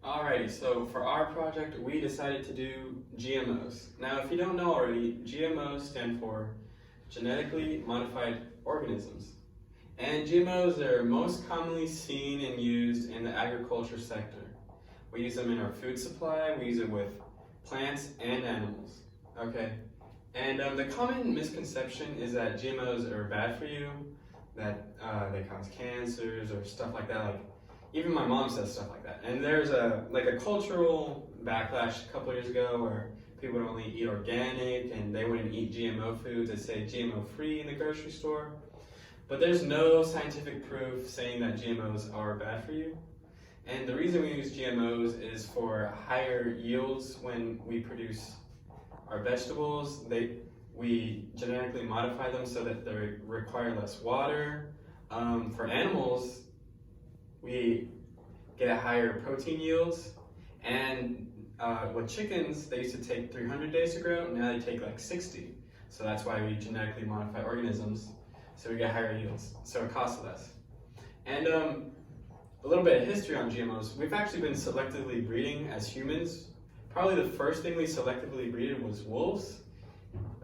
Alrighty, so for our project, we decided to do GMOs. Now, if you don't know already, GMOs stand for genetically modified organisms. And GMOs are most commonly seen and used in the agriculture sector. We use them in our food supply, we use it with plants and animals. Okay, and the common misconception is that GMOs are bad for you, that they cause cancers or stuff like that. Like, even my mom says stuff like that. And there's a cultural backlash a couple of years ago where people would only eat organic and they wouldn't eat GMO foods. They say GMO free in the grocery store. But there's no scientific proof saying that GMOs are bad for you. And the reason we use GMOs is for higher yields when we produce our vegetables. We genetically modify them so that they require less water. For animals, we get a higher protein yields, and with chickens, they used to take 300 days to grow, now they take like 60. So that's why we genetically modify organisms, so we get higher yields, so it costs less. And a little bit of history on GMOs. We've actually been selectively breeding as humans. Probably the first thing we selectively breeded was wolves,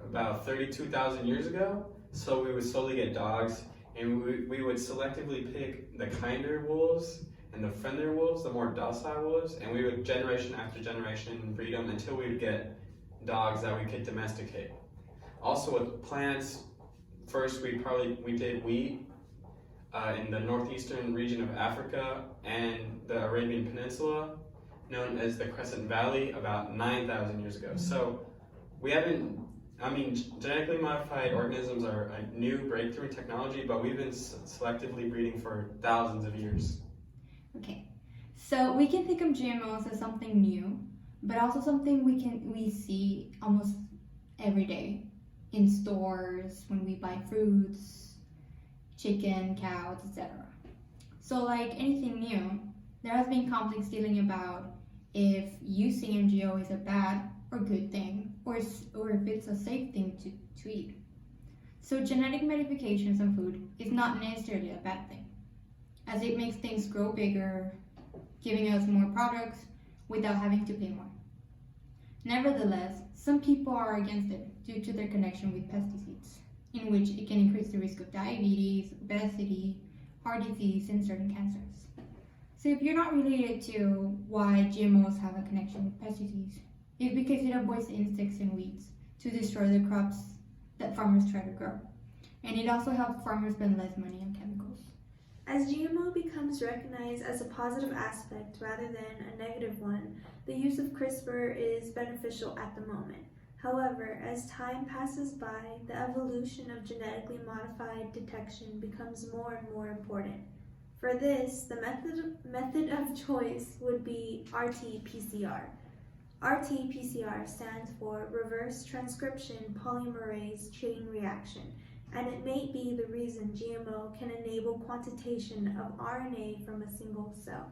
about 32,000 years ago. So we would slowly get dogs, and we would selectively pick the kinder wolves and the friendlier wolves, the more docile wolves, and we would generation after generation breed them until we would get dogs that we could domesticate. Also with plants, first we did wheat in the northeastern region of Africa and the Arabian Peninsula, known as the Crescent Valley, about 9,000 years ago. So we haven't, genetically modified organisms are a new breakthrough in technology, but we've been selectively breeding for thousands of years. Okay, so we can think of GMOs as something new, but also something we see almost every day in stores, when we buy fruits, chicken, cows, etc. So like anything new, there has been conflicts dealing about if using MGO is a bad or good thing, or if it's a safe thing to eat. So genetic modifications in food is not necessarily a bad thing, as it makes things grow bigger, giving us more products without having to pay more. Nevertheless, some people are against it due to their connection with pesticides, in which it can increase the risk of diabetes, obesity, heart disease, and certain cancers. So if you're not related to why GMOs have a connection with pesticides, it's because it avoids insects and weeds to destroy the crops that farmers try to grow. And it also helps farmers spend less money on chemicals. As GMO becomes recognized as a positive aspect rather than a negative one, the use of CRISPR is beneficial at the moment. However, as time passes by, the evolution of genetically modified detection becomes more and more important. For this, the method of choice would be RT-PCR. RT-PCR stands for Reverse Transcription Polymerase Chain Reaction, and it may be the reason GMO can enable quantitation of RNA from a single cell.